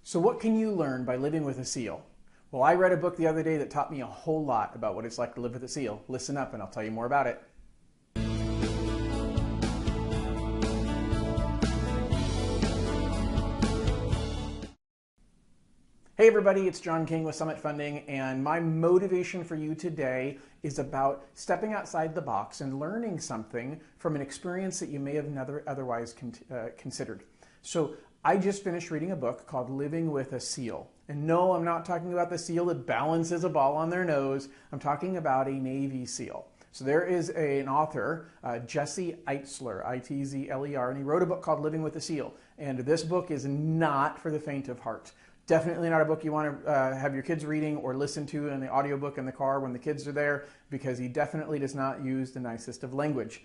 So what can you learn by living with a seal? Well, I read a book the other day that taught me a whole lot about what it's like to live with a seal. Listen up and I'll tell you more about it. Hey everybody, it's John King with Summit Funding, and my motivation for you today is about stepping outside the box and learning something from an experience that you may have never otherwise considered. So I just finished reading a book called Living with a Seal. And no, I'm not talking about the seal that balances a ball on their nose. I'm talking about a Navy SEAL. So there is an author, Jesse Itzler, I-T-Z-L-E-R, and he wrote a book called Living with a Seal. And this book is not for the faint of heart. Definitely not a book you want to have your kids reading or listen to in the audiobook in the car when the kids are there, because he definitely does not use the nicest of language.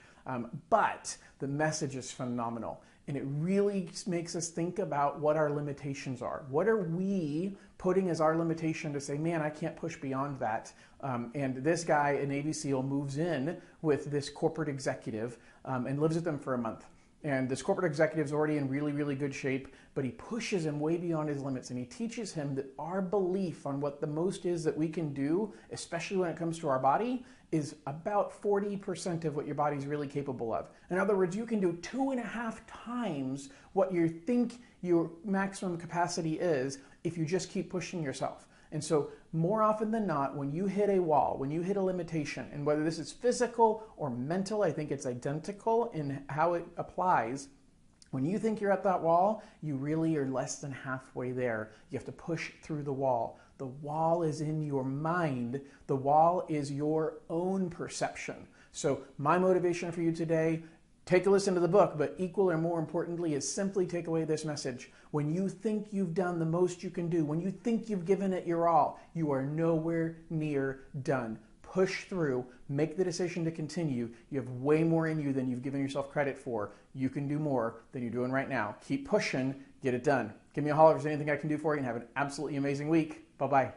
But the message is phenomenal, and it really makes us think about what our limitations are. What are we putting as our limitation to say, man, I can't push beyond that? And this guy, a Navy SEAL, moves in with this corporate executive and lives with them for a month. And this corporate executive is already in really, really good shape, but he pushes him way beyond his limits, and he teaches him that our belief on what the most is that we can do, especially when it comes to our body, is about 40% of what your body's really capable of. In other words, you can do 2.5 times what you think your maximum capacity is if you just keep pushing yourself. And so more often than not, when you hit a wall, when you hit a limitation, and whether this is physical or mental, I think it's identical in how it applies. When you think you're at that wall, you really are less than halfway there. You have to push through the wall. The wall is in your mind. The wall is your own perception. So my motivation for you today, take a listen to the book, but equal or more importantly is simply take away this message. When you think you've done the most you can do, when you think you've given it your all, you are nowhere near done. Push through, make the decision to continue. You have way more in you than you've given yourself credit for. You can do more than you're doing right now. Keep pushing, get it done. Give me a holler if there's anything I can do for you, and have an absolutely amazing week. Bye-bye.